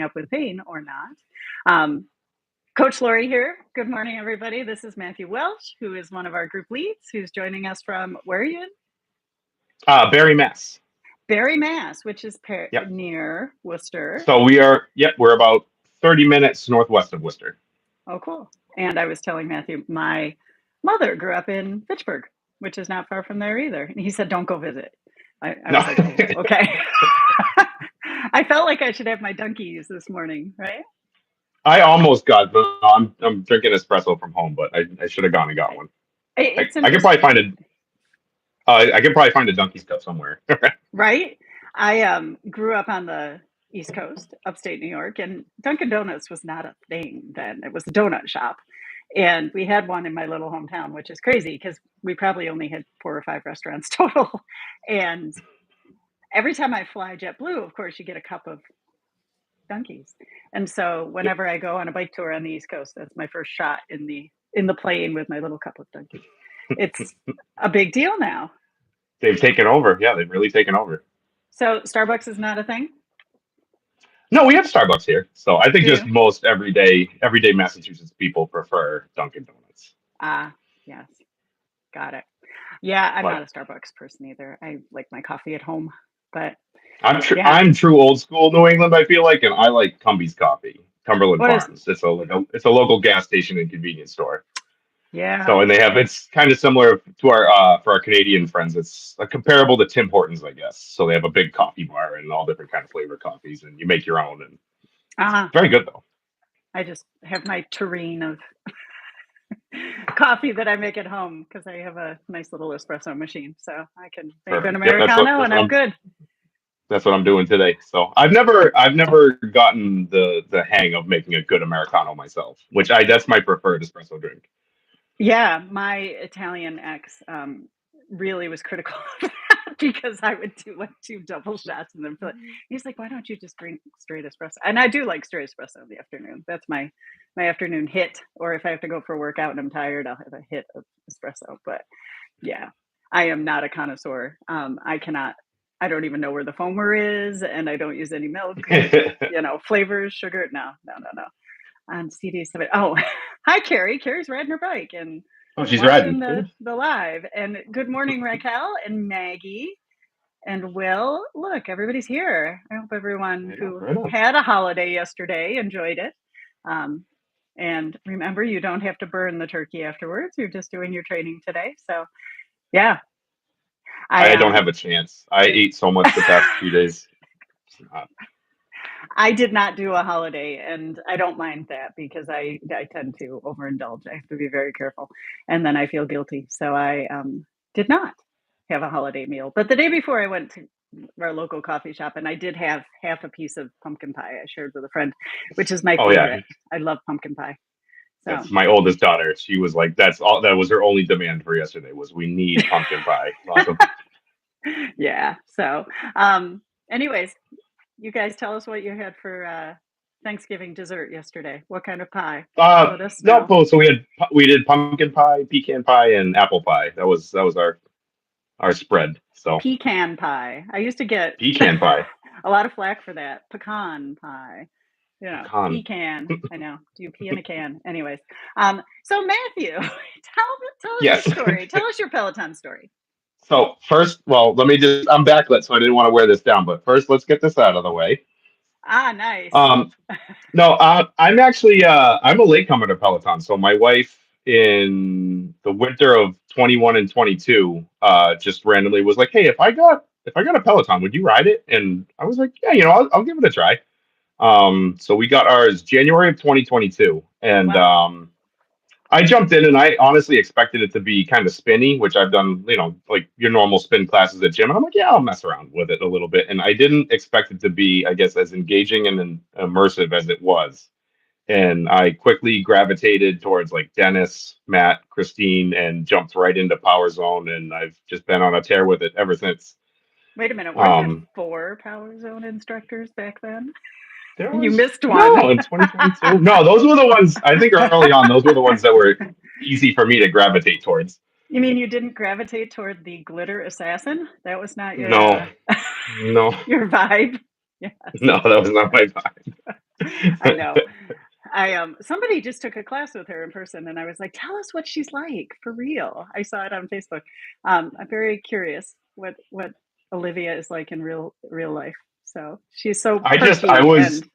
up with pain or not. Um, Coach Lorri here. Good morning, everybody. This is Matthew Welch, who is one of our group leads, who's joining us from, where are you in? Barry, Mass. Barry, Mass, which is Yep. near Worcester. So we're about 30 minutes northwest of Worcester. Oh, cool. And I was telling Matthew, my mother grew up in Fitchburg, which is not far from there either. And he said, don't go visit. I No. was like, oh, okay. I felt like I should have my donkeys this morning, right? I almost got, but I'm drinking espresso from home, but I should have gone and got one. It's I could probably find I could probably find a Donkey's Cup somewhere. right? I grew up on the East Coast, upstate New York, and Dunkin' Donuts was not a thing then. It was a donut shop. And we had one in my little hometown, which is crazy because we probably only had 4 or 5 restaurants total. And every time I fly JetBlue, of course, you get a cup of donkeys. And so whenever I go on a bike tour on the East Coast, that's my first shot in the plane with my little cup of donkey. It's a big deal now. They've taken over. Yeah, they've really taken over. So Starbucks is not a thing? No, we have Starbucks here. So I think Do just you? most everyday Massachusetts people prefer Dunkin' Donuts. Yes. Got it. Yeah, I'm not But a Starbucks person either. I like my coffee at home. But yeah, I'm true old school New England, I feel like, and I like Cumby's coffee, Cumberland what is, Farms. It's a local gas station and convenience store. yeah. So, and it's kind of similar to our for our Canadian friends. It's comparable to Tim Hortons, I guess. So they have a big coffee bar and all different kind of flavor coffees, and you make your own, and it's Uh, very good though. I just have my tureen of coffee that I make at home because I have a nice little espresso machine. So I can make an Perfect. Yep, Americano and I'm good. that's what I'm doing today. So I've never gotten the hang of making a good Americano myself, which I that's my preferred espresso drink. Yeah, my Italian ex really was critical of that because I would do like 2 double shots and then fill it. He's like, "Why don't you just drink straight espresso?" And I do like straight espresso in the afternoon. That's my afternoon hit. Or if I have to go for a workout and I'm tired, I'll have a hit of espresso. But yeah, I am not a connoisseur. I cannot. I don't even know where the foamer is, and I don't use any milk, flavors, sugar. No, no, no, no. On CD7. Oh, hi, Carrie. Carrie's riding her bike and Oh, she's watching riding. the live. And good morning, Raquel and Maggie and Will. Look, everybody's here. I hope everyone Yeah, who right on. had a holiday yesterday enjoyed it. And remember, you don't have to burn the turkey afterwards. You're just doing your training today. So, yeah, I I don't have a chance. I ate so much the past few days. It's not- I did not do a holiday, and I don't mind that because I tend to overindulge. I have to be very careful, and then I feel guilty. So I did not have a holiday meal. But the day before, I went to our local coffee shop, and I did have half a piece of pumpkin pie I shared with a friend, which is my Oh yeah, favorite. I love pumpkin pie. So that's my oldest daughter. She was like, that's all. That was her only demand for yesterday was we need pumpkin pie. Lots of. yeah. So anyways, you guys tell us what you had for Thanksgiving dessert yesterday. What kind of pie? Let us No, know. both. So we did pumpkin pie, pecan pie, and apple pie. That was our spread. So Pecan pie. I used to get pecan pie, a lot of flack for that. Pecan pie. pecan. Pecan. I know. Do you pee in a can? Anyways. So Matthew, tell us your Yes. story. Tell us your Peloton story. So first, well, let me just. I'm backlit, so I didn't want to wear this down. But first, let's get this out of the way. Ah, nice. Um, no, I'm actually I'm a latecomer to Peloton. So my wife in the winter of 21 and 22 just randomly was like, "Hey, if I got a Peloton, would you ride it?" And I was like, "Yeah, I'll give it a try." So we got ours January of 2022, and Wow. I jumped in and I honestly expected it to be kind of spinny, which I've done, like your normal spin classes at gym. And I'm like, yeah, I'll mess around with it a little bit. And I didn't expect it to be, I guess, as engaging and immersive as it was. And I quickly gravitated towards like Dennis, Matt, Christine, and jumped right into Power Zone. And I've just been on a tear with it ever since. Wait a minute. Weren't there Um, 4 Power Zone instructors back then? there You was missed one. no in 2022. No, those were the ones I think early on. Those were the ones that were easy for me to gravitate towards. You mean you didn't gravitate toward the glitter assassin? That was not your No, no. your vibe? Yes. No, that was not my vibe. I know. Somebody just took a class with her in person, and I was like, "Tell us what she's like for real." I saw it on Facebook. I'm very curious what Olivia is like in real life. So she's so I perky was, and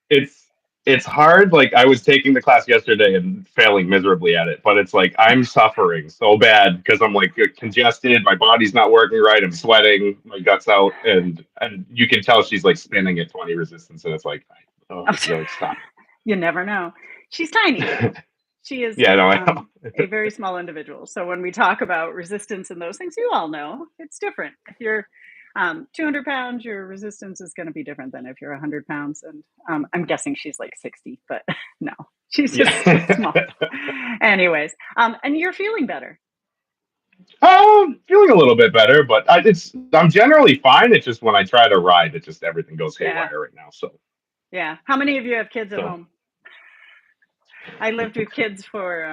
it's, it's hard. Like I was taking the class yesterday and failing miserably at it, but it's like I'm suffering so bad because I'm like congested. My body's not working right. I'm sweating my guts out, and you can tell she's like spinning at 20 resistance, and it's like, oh, you're like stop. you never know. She's tiny though. She is Yeah, no, I know. a very small individual. So when we talk about resistance and those things, you all know it's different. If you're 200 pounds, your resistance is going to be different than if you're 100 pounds. And I'm guessing she's like 60, but no, she's just small. Yeah. Anyways, and you're feeling better. Feeling a little bit better, but I'm generally fine. It's just when I try to ride, it just everything goes Yeah. haywire right now. Yeah. How many of you have kids at So home? I lived with kids for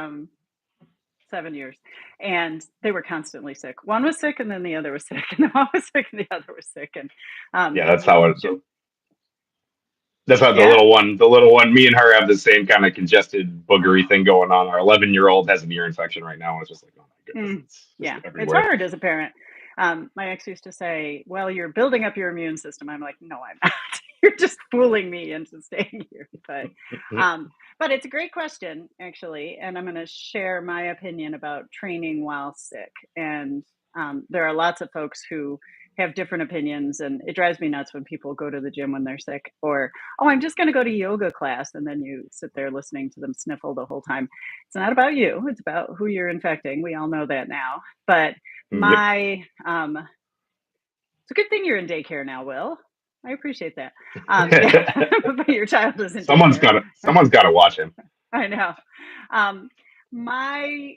7 years, and they were constantly sick. One was sick, and then the other was sick, and one was sick, and the other was sick. And yeah, Jim, that's how yeah, the little one, me and her have the same kind of congested boogery thing going on. Our 11-year-old has an ear infection right now, and it's just like, oh my goodness, it's just yeah, it's everywhere. hard as a parent. My ex used to say, "Well, you're building up your immune system." I'm like, "No, I'm not. You're just fooling me into staying here." But it's a great question, actually, and I'm going to share my opinion about training while sick. And there are lots of folks who have different opinions, and it drives me nuts when people go to the gym when they're sick, or oh, I'm just going to go to yoga class, and then you sit there listening to them sniffle the whole time. It's not about you; it's about who you're infecting. We all know that now. But Yep. my it's a good thing you're in daycare now, Will. I appreciate that. Yeah, but your child is in daycare. Someone's got to watch him. I know. Um, my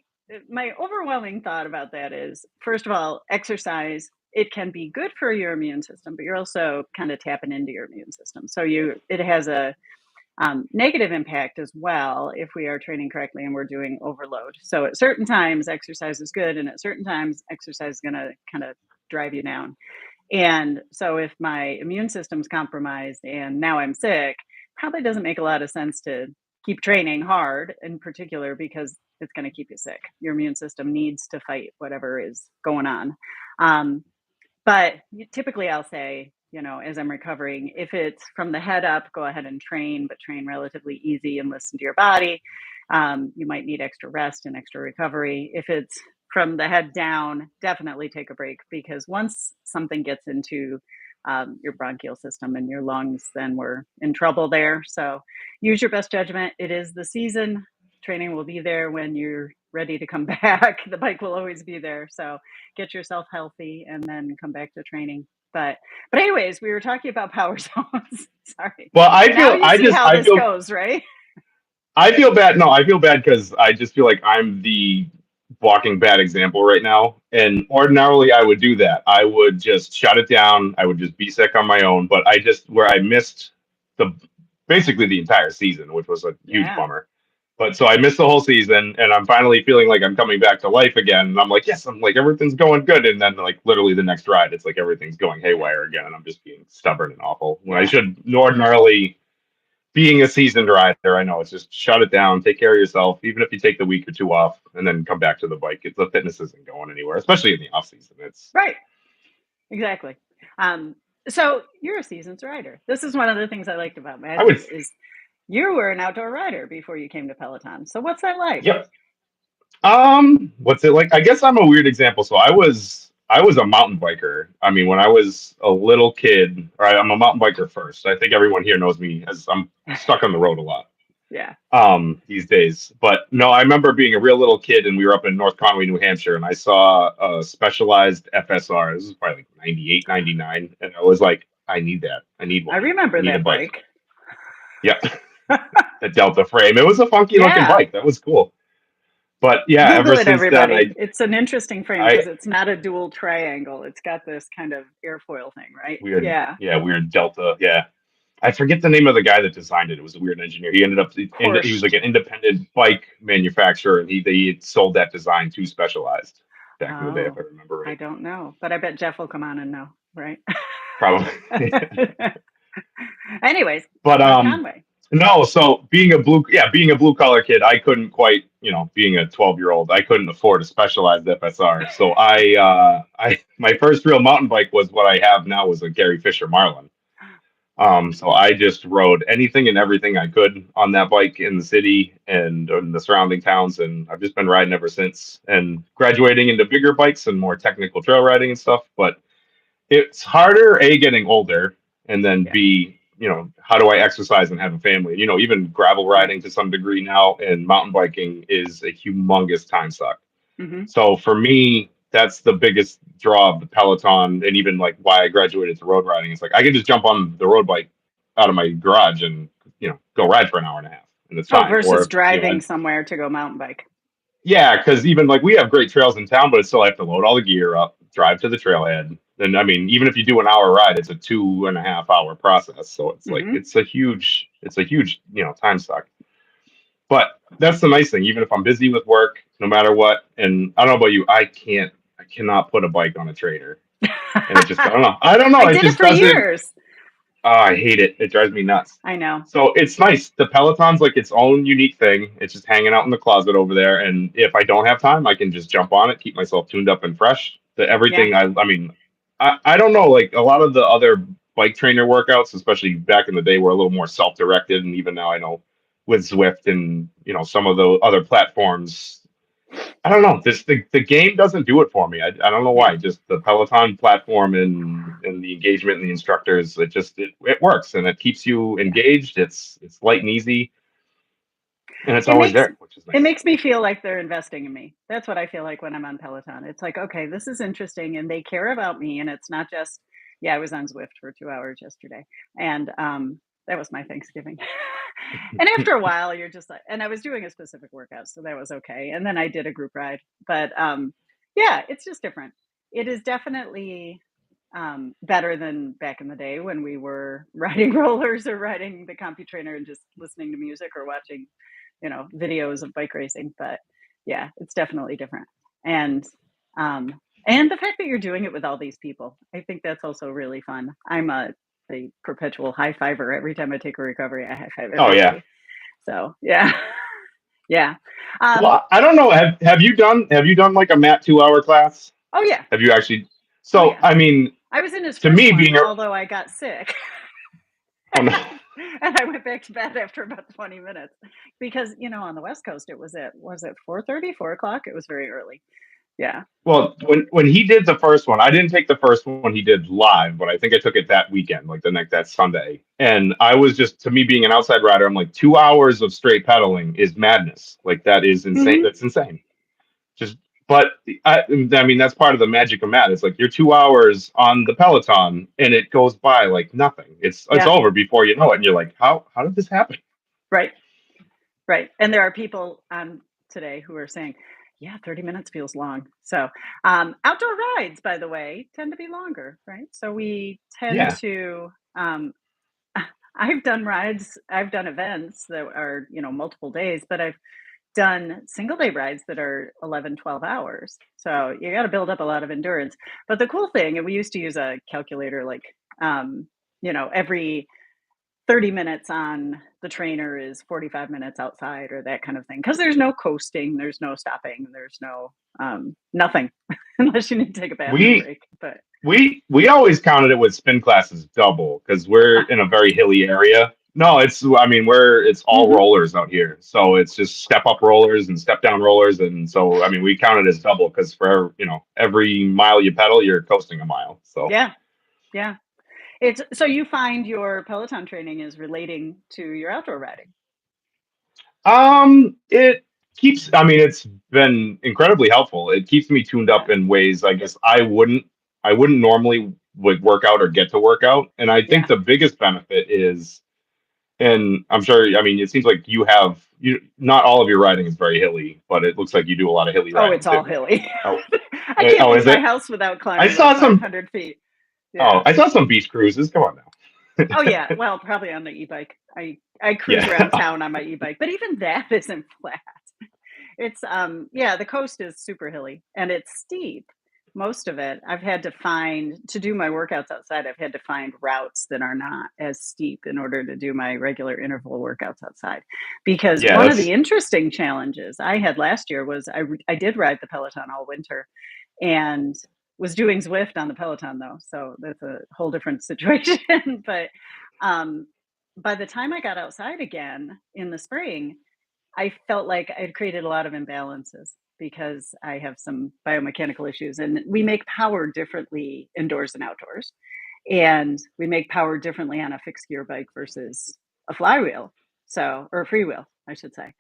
my overwhelming thought about that is, first of all, exercise. It can be good for your immune system, but you're also kind of tapping into your immune system. So it has a negative impact as well if we are training correctly and we're doing overload. So at certain times, exercise is good, and at certain times, exercise is going to kind of drive you down. And so if my immune system's compromised and now I'm sick, probably doesn't make a lot of sense to keep training hard in particular because it's going to keep you sick. Your immune system needs to fight whatever is going on. Um, but typically I'll say, as I'm recovering, if it's from the head up, go ahead and train, but train relatively easy and listen to your body. You might need extra rest and extra recovery. If it's from the head down, definitely take a break, because once something gets into your bronchial system and your lungs, then we're in trouble there. So use your best judgment. It is the season. Training will be there when you're ready to come back. The bike will always be there. So get yourself healthy and then come back to training. But anyways, we were talking about power zones. Sorry. Well, Now you see how this goes, right? I feel bad. No, I feel bad because I just feel like I'm the walking bad example right now. And ordinarily, I would do that. I would just shut it down. I would just be sick on my own. But where I missed the basically the entire season, which was a huge Yeah. bummer. But so I missed the whole season, and I'm finally feeling like I'm coming back to life again. And I'm like, yes, I'm like everything's going good. And then like literally the next ride, it's like everything's going haywire again, and I'm just being stubborn and awful. When I Yeah. should ordinarily, being a seasoned rider, I know it's just shut it down, take care of yourself, even if you take the week or two off and then come back to the bike. The fitness isn't going anywhere, especially in the off season. It's Right. Exactly. Um, so you're a seasoned rider. This is one of the things I liked about I would, Matthew is you were an outdoor rider before you came to Peloton. So what's that like? yep. What's it like? I guess I'm a weird example. So I was a mountain biker. I mean, when I was a little kid, I'm a mountain biker first. I think everyone here knows me as I'm stuck on the road a lot. Yeah. These days. But no, I remember being a real little kid and we were up in North Conway, New Hampshire, and I saw a Specialized FSR. This was probably like 98, 99. And I was like, I need that. I need I one. remember I need a that bike. bike. Yep. The Delta frame. It was a funky looking Yeah. bike. That was cool. But yeah, Google ever it, since then, everybody. It's an interesting frame I because it's not a dual triangle. It's got this kind of airfoil thing, right? weird, Yeah. yeah, weird Delta. Yeah. I forget the name of the guy that designed it. It was a weird engineer. He ended up, he was Porsche. like an independent bike manufacturer, and he sold that design to Specialized back in the day, if Oh, I remember I right. don't know, but I bet Jeff will come on and know, right? Probably. Anyways, But North Conway. No, so being a blue collar kid, I couldn't quite, being a 12-year-old, I couldn't afford a specialized FSR. So my first real mountain bike was what I have now was a Gary Fisher Marlin. So I just rode anything and everything I could on that bike in the city and in the surrounding towns, and I've just been riding ever since. And graduating into bigger bikes and more technical trail riding and stuff, but it's harder a getting older, and then Yeah. b how do I exercise and have a family? Even gravel Right. riding to some degree now and mountain biking is a humongous time suck. Hmm. So for me, that's the biggest draw of the Peloton, and even like why I graduated to road riding. It's like I can just jump on the road bike out of my garage and go ride for an hour and a half, and it's Oh, fine. versus Or driving somewhere to go mountain bike. yeah, because even like we have great trails in town, but it's still have to load all the gear up, drive to the trailhead. And I mean, even if you do an hour ride, it's a 2.5 hour process. So it's like Hmm. it's a huge time suck. But that's the nice thing. Even if I'm busy with work, no matter what, and I don't know about you, I cannot put a bike on a trainer, and it just I don't know, I it did it just for doesn't. years. Oh, I hate it. It drives me nuts. I know. So it's nice. The Peloton's like its own unique thing. It's just hanging out in the closet over there. And if I don't have time, I can just jump on it, keep myself tuned up and fresh. The Yeah. everything I mean, I don't know, like a lot of the other bike trainer workouts, especially back in the day, were a little more self-directed. And even now I know with Zwift and some of the other platforms, I don't know. The game doesn't do it for me. I don't know Yeah. why. Just the Peloton platform and the engagement and the instructors. It works and it keeps you Yeah. engaged. It's light and easy, and it's It always makes there, which is it nice. makes me feel like they're investing in me. That's what I feel like when I'm on Peloton. It's like, okay, this is interesting and they care about me and it's not just yeah, I was on Zwift for 2 hours yesterday. And that was my Thanksgiving. And after a while you're just like and I was doing a specific workout, so that was okay. And then I did a group ride. But yeah, it's just different. It is definitely better than back in the day when we were riding rollers or riding the CompuTrainer and just listening to music or watching, videos of bike racing. But yeah, it's definitely different. And and the fact that you're doing it with all these people, I think that's also really fun. I'm a perpetual high fiver. Every time I take a recovery, I high five Oh yeah. everybody. So yeah, yeah. Um, Well, I don't know. Have you done like a Mat 2 hour class? oh yeah, Have you actually? oh So yeah. I mean, I was in his to first me, one, being a although I got sick. oh no. And I went back to bed after about 20 minutes because, on the West Coast, was it 4:30, 4 o'clock? It was very early. Yeah. Well, when he did the first one, I didn't take the first one he did live, but I think I took it that weekend, like the next that Sunday. And I was just to me being an outside rider, I'm like 2 hours of straight pedaling is madness. Like that is insane. Hmm. That's insane. Just but I mean that's part of the magic of Matt. It's like you're 2 hours on the Peloton and it goes by like nothing. It's Yeah. over before you know it, and you're like, how did this happen? Right. Right. And there are people on today who are saying, yeah, 30 minutes feels long. So, outdoor rides, by the way, tend to be longer, right? So we tend Yeah. to, I've done rides, I've done events that are, multiple days, but I've done single day rides that are 11, 12 hours. So you got to build up a lot of endurance. But the cool thing, and we used to use a calculator like, every 30 minutes on the trainer is 45 minutes outside or that kind of thing. Cause there's no coasting, there's no stopping, there's no, nothing unless you need to take a bathroom We break. But we always counted it with spin classes double because we're uh, in a very hilly area. No, I mean it's all mhm. rollers out here, so it's just step up rollers and step down rollers, and so I mean we count it as double because for every mile you pedal, you're coasting a mile. So Yeah. Yeah. It's so you find your Peloton training is relating to your outdoor riding. it keeps. I mean, it's been incredibly helpful. It keeps me tuned up Yeah. in ways I guess I wouldn't normally would work out or get to work out, and I think Yeah. the biggest benefit is. And I'm sure, I mean, it seems like not all of your riding is very hilly, but it looks like you do a lot of hilly Oh, riding it's all too. hilly. Oh, I can't oh, leave is my it? house without I climbing like saw some. 500 feet. Oh, Yeah. I saw some beach cruises. Come on now. Oh yeah, well, probably on the e-bike. I cruise around Yeah. town on my e-bike, but even that isn't flat. It's yeah, the coast is super hilly and it's steep, most of it. I've had to find to do my workouts outside, I've had to find routes that are not as steep in order to do my regular interval workouts outside. Because Yeah, one of the that's interesting challenges I had last year was I did ride the Peloton all winter and was doing Zwift on the Peloton though, so that's a whole different situation. But um, by the time I got outside again in the spring, I felt like I'd created a lot of imbalances because I have some biomechanical issues, and we make power differently indoors and outdoors. And we make power differently on a fixed gear bike versus a flywheel. So, or a freewheel, I should say.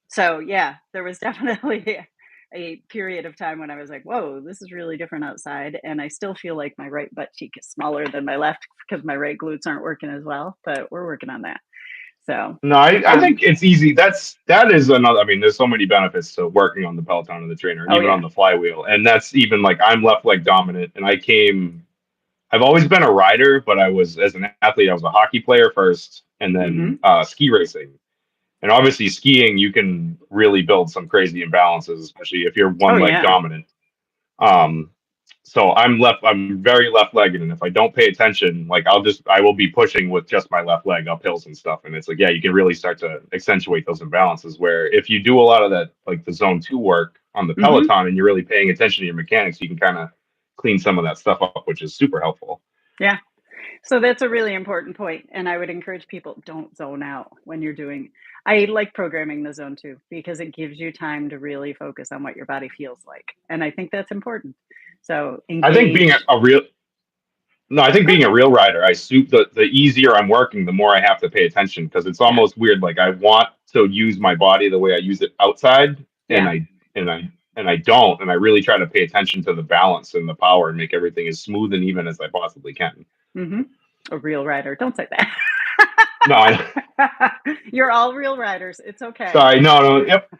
So yeah, there was definitely a period of time when I was like, whoa, this is really different outside. And I still feel like my right butt cheek is smaller than my left because my right glutes aren't working as well, but we're working on that. So, no, I um, think it's easy. That is another. I mean, there's so many benefits to working on the Peloton and the trainer, and oh even on yeah. the flywheel. And that's even like I'm left leg dominant, and I came. I've always been a rider, but I was as an athlete, I was a hockey player first, and then Hmm. ski racing. And obviously, skiing you can really build some crazy imbalances, especially if you're Oh one leg yeah. dominant. Um, so I'm very left legged, and if I don't pay attention, like I will be pushing with just my left leg up hills and stuff. And it's like, yeah, you can really start to accentuate those imbalances. Where if you do a lot of that, like the zone 2 work on the Hmm. Peloton, and you're really paying attention to your mechanics, you can kind of clean some of that stuff up, which is super helpful. Yeah. So that's a really important point, and I would encourage people don't zone out when you're doing. I like programming the zone too because it gives you time to really focus on what your body feels like, and I think that's important. So I think being engage. a real No, I think Go being a ahead. real rider, I suit the easier I'm working, the more I have to pay attention because it's Yeah. almost weird. Like I want to use my body the way I use it outside, and Yeah. I don't, and I really try to pay attention to the balance and the power and make everything as smooth and even as I possibly can. Hmm. A real rider. Don't say that. No, I You're all real riders. It's okay. sorry, no, yep.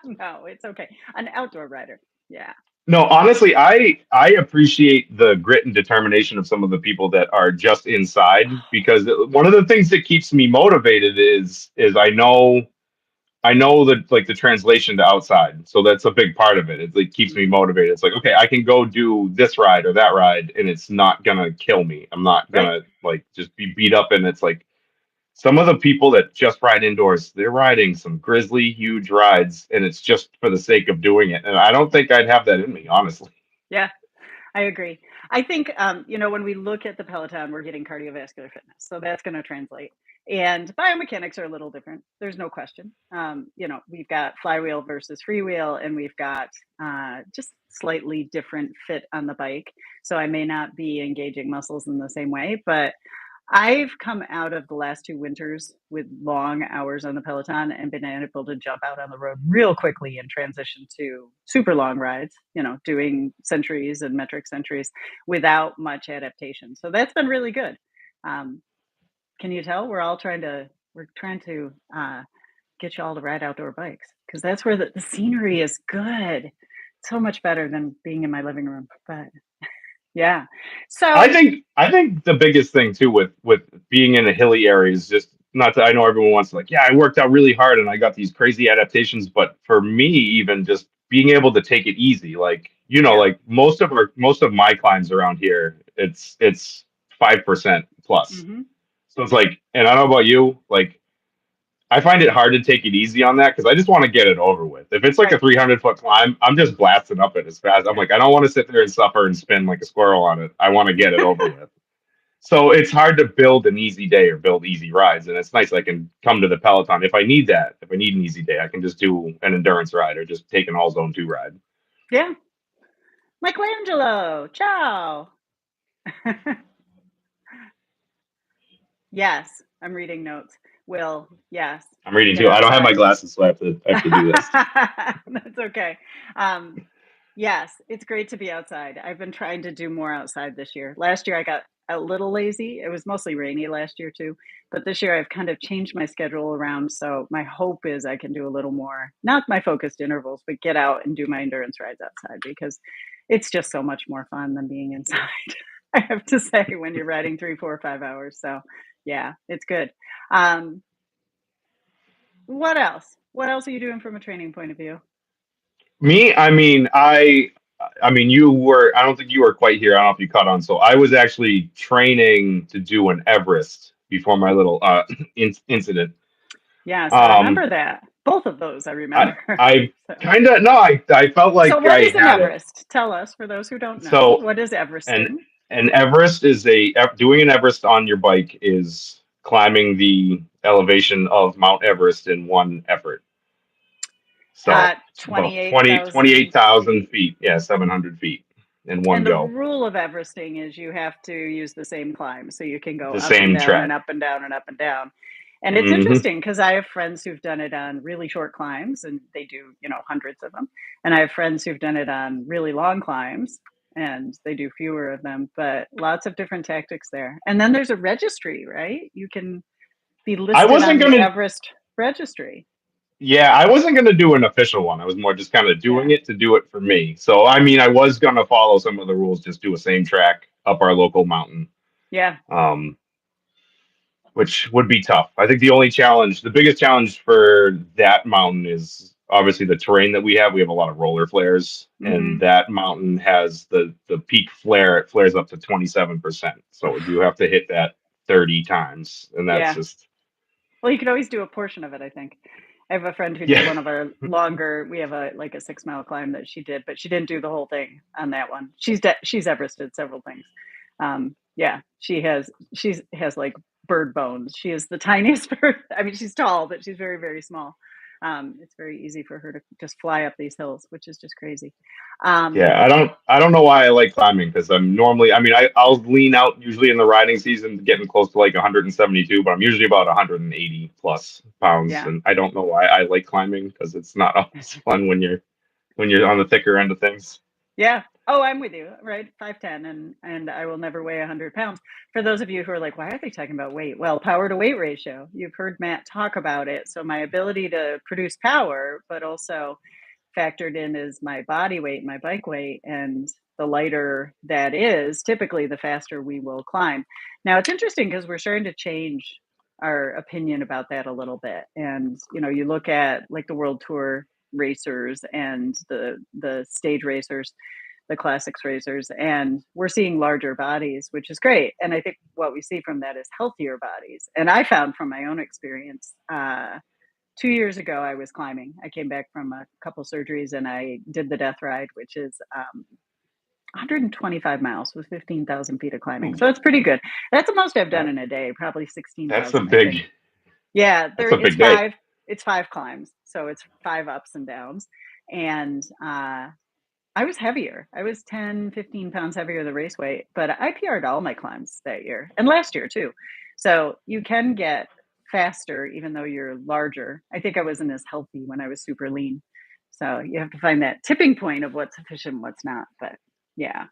No, it's okay. An outdoor rider. Yeah. No, honestly, I appreciate the grit and determination of some of the people that are just inside because one of the things that keeps me motivated is I know that like the translation to outside. So that's a big part of it. It like keeps me Hmm. motivated. It's like, okay, I can go do this ride or that ride and it's not gonna kill me. I'm not Right. gonna like just be beat up. And it's like some of the people that just ride indoors, they're riding some grizzly huge rides and it's just for the sake of doing it. And I don't think I'd have that in me, honestly. Yeah. I agree. I think, when we look at the Peloton, we're getting cardiovascular fitness. So that's going to translate. And biomechanics are a little different. There's no question. We've got flywheel versus freewheel, and we've got just slightly different fit on the bike. So I may not be engaging muscles in the same way, but I've come out of the last 2 winters with long hours on the Peloton and been able to jump out on the road real quickly and transition to super long rides, doing centuries and metric centuries without much adaptation. So that's been really good. Um, can you tell we're trying to get you all to ride outdoor bikes because that's where the scenery is good. So much better than being in my living room. But yeah. So I think the biggest thing too with being in a hilly area is just not that I know everyone wants to like, yeah, I worked out really hard and I got these crazy adaptations, but for me, even just being able to take it easy, like yeah. like most of my climbs around here, it's 5% plus. Hmm. So it's like, and I don't know about you, like I find it hard to take it easy on that because I just want to get it over with. If it's like a Right. 300-foot climb, I'm just blasting up it as fast. I'm Yeah. like, I don't want to sit there and suffer and spin like a squirrel on it. I want to get it over with. So it's hard to build an easy day or build easy rides. And it's nice I can come to the Peloton if I need that. If I need an easy day, I can just do an endurance ride or just take an all zone 2 ride. Yeah. Michelangelo, ciao. Yes, I'm reading notes. Will, yes, I'm reading get too. I don't have my outside. glasses, so I have to do this. That's okay. Um, yes, it's great to be outside. I've been trying to do more outside this year. Last year I got a little lazy. It was mostly rainy last year too, but this year I've kind of changed my schedule around. So my hope is I can do a little more, not my focused intervals, but get out and do my endurance rides outside because it's just so much more fun than being inside. I have to say when you're riding 3, 4, 5 hours. So yeah, it's good. Um, what else? What else are you doing from a training point of view? Me, I mean, I mean, I don't think you were quite here. I don't know if you caught on. So I was actually training to do an Everest before my little incident. Yes, I Um, remember that. Both of those I I, remember. I So, kind of, no, I felt so like what I is an had it. Everest? Tell us, for those who don't know, So, what is and, Everesting? and Everest is doing an Everest on your bike is climbing the elevation of Mount Everest in one effort. So it's about 28,000. 28,000 feet. Yeah, 700 feet in one And the go. rule of Everesting is you have to use the same climb. So you can go The up and same down and track. up and down and up and down. And it's Hmm. interesting because I have friends who've done it on really short climbs and they do, hundreds of them. And I have friends who've done it on really long climbs and they do fewer of them, but lots of different tactics there. And then there's a registry, right? You can be I listed on wasn't the gonna. Everest registry. Yeah, I wasn't gonna do an official one. I was more just kind of doing Yeah. it to do it for me. So I mean, I was gonna follow some of the rules, just do a same track up our local mountain, Yeah. um, which would be tough. I think the biggest challenge for that mountain is obviously the terrain that we have. We have a lot of roller flares, and Hmm. that mountain has the peak flare. It flares up to 27%. So you have to hit that 30 times, and that's Yeah. just Well, you could always do a portion of it, I think. I have a friend who did yeah. one of our longer, we have a like a 6 mile climb that she did, but she didn't do the whole thing on that one. She's Everested several things. Yeah, she has like bird bones. She is the tiniest bird. I mean, she's tall, but she's very, very small. It's very easy for her to just fly up these hills, which is just crazy. Um, Yeah, I don't know why I like climbing because I'm normally I mean I'll lean out usually in the riding season getting close to like 172, but I'm usually about 180 plus pounds, yeah. and I don't know why I like climbing because it's not always fun when you're on the thicker end of things. Yeah. Oh, I'm with you, right? 5'10", and I will never weigh 100 pounds. For those of you who are like, why are they talking about weight? Well, power to weight ratio. You've heard Matt talk about it. So my ability to produce power, but also factored in is my body weight, my bike weight, and the lighter that is, typically the faster we will climb. Now it's interesting because we're starting to change our opinion about that a little bit. And you look at like the World Tour racers and the stage racers, the classics racers, and we're seeing larger bodies, which is great. And I think what we see from that is healthier bodies. And I found from my own experience, 2 years ago, I was climbing. I came back from a couple surgeries and I did the death ride, which is 125 miles with 15,000 feet of climbing. So Ooh, it's pretty good. That's the most I've done that in a day, probably that's a 16,000, I think. big Yeah, that's a big day. it's five climbs. So it's five ups and downs. And I was heavier. I was 10, 15 pounds heavier the race weight, but I PR'd all my climbs that year and last year too. So you can get faster even though you're larger. I think I wasn't as healthy when I was super lean. So you have to find that tipping point of what's efficient, what's not. But yeah,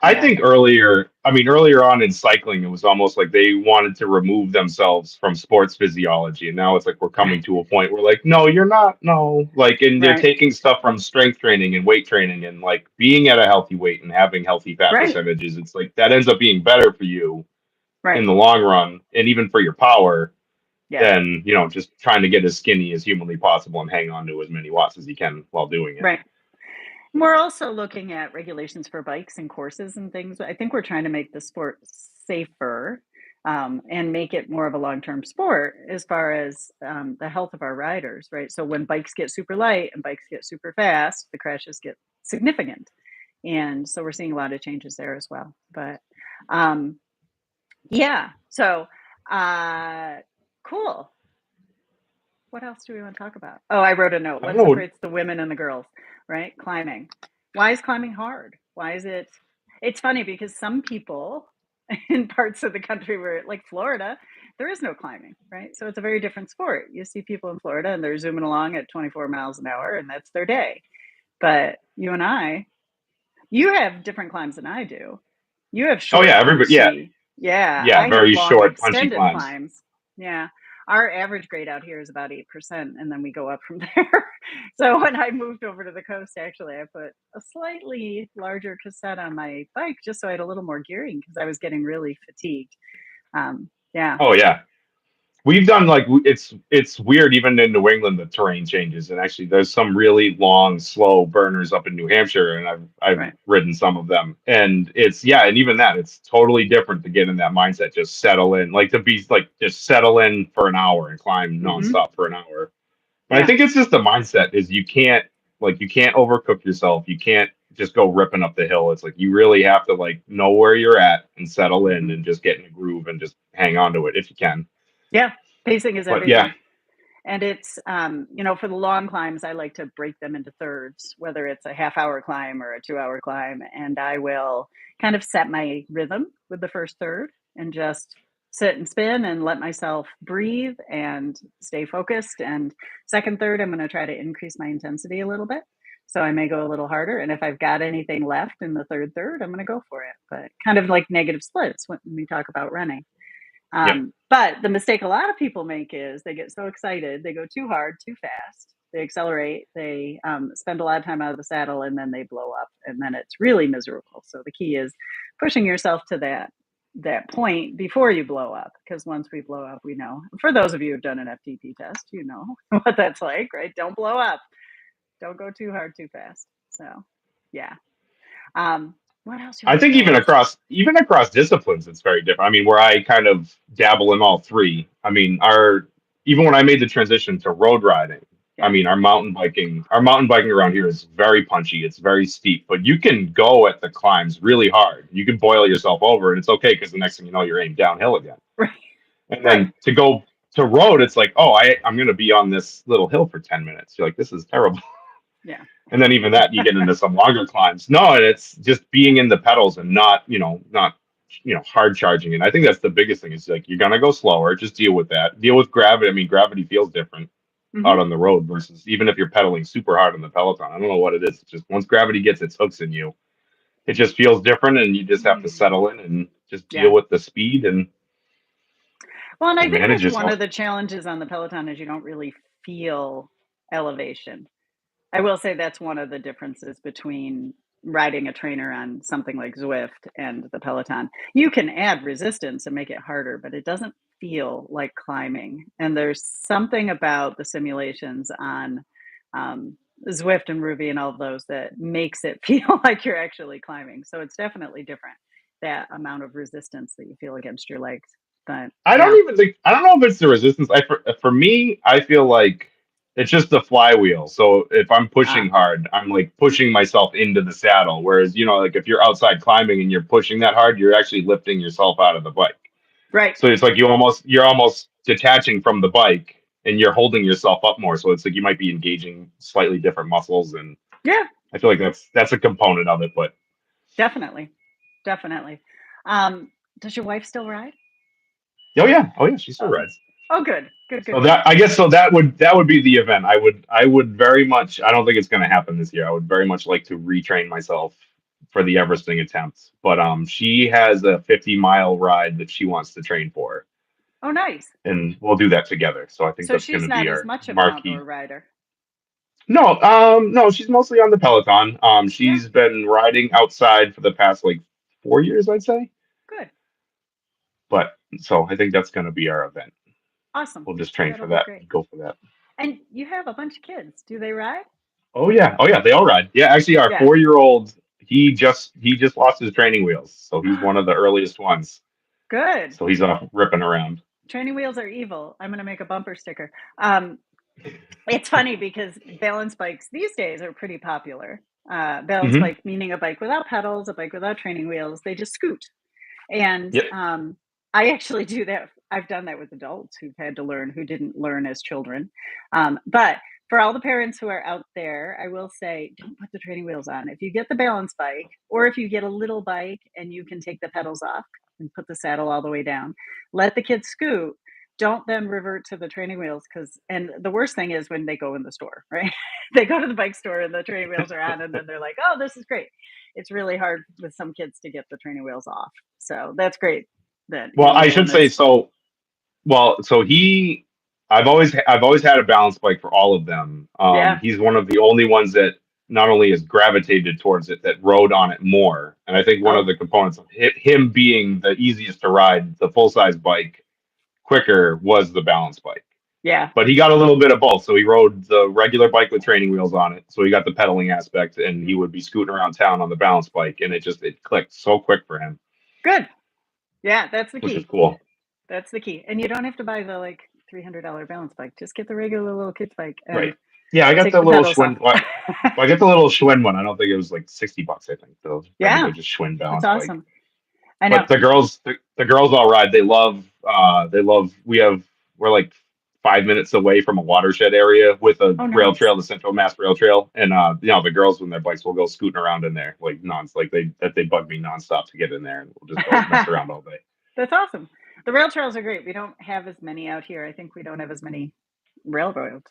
I yeah, think earlier on in cycling, it was almost like they wanted to remove themselves from sports physiology, and now it's like we're coming to a point where like, no, you're not, no, like, and they're right, taking stuff from strength training and weight training, and like being at a healthy weight and having healthy fat right, percentages. It's like that ends up being better for you in right. the long run, and even for your power, Yeah, than just trying to get as skinny as humanly possible and hang on to as many watts as you can while doing it. right. We're also looking at regulations for bikes and courses and things. I think we're trying to make the sport safer, and make it more of a long-term sport as far as the health of our riders, right? So when bikes get super light and bikes get super fast, the crashes get significant. And so we're seeing a lot of changes there as well. But um, yeah, so uh, cool. What else do we want to talk about? Oh, I wrote a note. I don't What know. separates the women and the girls, right? Climbing. Why is climbing hard? Why is it? It's funny because some people in parts of the country where, like Florida, there is no climbing, right? So it's a very different sport. You see people in Florida and they're zooming along at 24 miles an hour and that's their day. But you and I, you have different climbs than I do. You have Oh short, yeah, everybody. Yeah, punchy. Yeah, yeah, I have very long, short, punchy extended climbs. climbs. Yeah. Our average grade out here is about 8%, and then we go up from there. So when I moved over to the coast, actually, I put a slightly larger cassette on my bike just so I had a little more gearing because I was getting really fatigued. Yeah. Oh yeah. we've done like it's weird even in New England the terrain changes, and actually there's some really long slow burners up in New Hampshire, and I've Right. ridden some of them, and it's yeah, and even that it's totally different to get in that mindset, just settle in, like to be like just settle in for an hour and climb Hmm. nonstop for an hour. But I Yeah. think it's just the mindset is you can't overcook yourself. You can't just go ripping up the hill. It's like you really have to like know where you're at and settle in Hmm. and just get in a groove and just hang on to it if you can. Yeah. Pacing is But yeah, everything. And it's, for the long climbs, I like to break them into thirds, whether it's a half hour climb or a 2 hour climb. And I will kind of set my rhythm with the first third and just sit and spin and let myself breathe and stay focused. And second third, I'm going to try to increase my intensity a little bit. So I may go a little harder. And if I've got anything left in the third third, I'm going to go for it. But kind of like negative splits when we talk about running. yeah. But the mistake a lot of people make is they get so excited, they go too hard, too fast, they accelerate, they spend a lot of time out of the saddle, and then they blow up, and then it's really miserable. So the key is pushing yourself to that point before you blow up, because once we blow up, we know. For those of you who've done an FTP test, you know what that's like, right? Don't blow up. Don't go too hard, too fast. So, yeah. What else you I want to think know? even across disciplines, it's very different. I mean, where I kind of dabble in all three. I mean, our even when I made the transition to road riding, I Yeah. mean, our mountain biking around here is very punchy. It's very steep, but you can go at the climbs really hard. You can boil yourself over, and it's okay because the next thing you know, you're aimed downhill again. Right. And Right. then to go to road, it's like, oh, I'm going to be on this little hill for 10 minutes. You're like, this is terrible. Yeah. And then even that you get into some longer climbs. No, and it's just being in the pedals and not hard charging. And I think that's the biggest thing is like you're gonna go slower, just deal with that. Deal with gravity. I mean, gravity feels different out Hmm. on the road versus even if you're pedaling super hard on the Peloton. I don't know what it is. It's just once gravity gets its hooks in you, it just feels different and you just have to settle in and just deal Yeah. with the speed Well, and I and think manage that's one yourself. of the challenges on the Peloton is you don't really feel elevation. I will say that's one of the differences between riding a trainer on something like Zwift and the Peloton. You can add resistance and make it harder, but it doesn't feel like climbing. And there's something about the simulations on Zwift and Ruby and all of those that makes it feel like you're actually climbing. So it's definitely different, that amount of resistance that you feel against your legs. But yeah. I don't know if it's the resistance. For me, I feel like it's just the flywheel. So if I'm pushing Ah, hard, I'm like pushing myself into the saddle. Whereas, like if you're outside climbing and you're pushing that hard, you're actually lifting yourself out of the bike. right. So it's like you're almost detaching from the bike and you're holding yourself up more. So it's like you might be engaging slightly different muscles, and Yeah, I feel like that's a component of it. But definitely. Definitely. Does your wife still ride? oh yeah, she still Oh. rides. Oh, good. Good, So good, good. that I guess so that would be the event. I would very much. I don't think it's going to happen this year. I would very much like to retrain myself for the Everesting attempt. But she has a 50-mile ride that she wants to train for, Oh, nice. and we'll do that together. So I think So that's going she's to not be as our much of an outdoor marquee. rider. No, she's mostly on the Peloton. Yeah, She's been riding outside for the past like 4 years, I'd say. good. But so I think that's going to be our event. Awesome. We'll just train That'll for be that. great. Go for that. And you have a bunch of kids. Do they ride? Oh yeah, they all ride. Yeah, actually, our Yeah. 4-year-old he just lost his training wheels, so he's one of the earliest ones. Good. So he's off ripping around. Training wheels are evil. I'm going to make a bumper sticker. Um, it's funny because balance bikes these days are pretty popular. Balance Hmm. bike meaning a bike without pedals, a bike without training wheels. They just scoot. And Yep. I actually do that. I've done that with adults who've had to learn, who didn't learn as children. But for all the parents who are out there, I will say, don't put the training wheels on. If you get the balance bike, or if you get a little bike and you can take the pedals off and put the saddle all the way down, let the kids scoot. Don't then revert to the training wheels and the worst thing is when they go in the store, right? They go to the bike store and the training wheels are on, and then they're like, oh, this is great. It's really hard with some kids to get the training wheels off. So that's great that Well, your I little should one say is. so. Well, so I've always had a balance bike for all of them. Yeah. He's one of the only ones that not only has gravitated towards it, that rode on it more. And I think one of Oh, the components of him being the easiest to ride, the full size bike, quicker was the balance bike. Yeah. But he got a little bit of both. So he rode the regular bike with training wheels on it. So he got the pedaling aspect, and he would be scooting around town on the balance bike, and it clicked so quick for him, Good. Yeah, that's the which is key. cool. That's the key. And you don't have to buy the like $300 balance bike. Just get the regular little kid's bike and Right. Yeah, I got take the the little pedals Schwinn. off. Well, I get the little Schwinn one. I don't think it was like $60. I think the Yeah, regular just Schwinn that's balance bike. awesome. I know. But the girls all ride. They love. They love. We're like 5 minutes away from a watershed area with a Oh, rail nice. trail, the Central Mass Rail Trail, and the girls on their bikes will go scooting around in there like like they bug me nonstop to get in there, and we'll just go mess around all day. That's awesome. The rail trails are great. We don't have as many out here. I think we don't have as many railroads.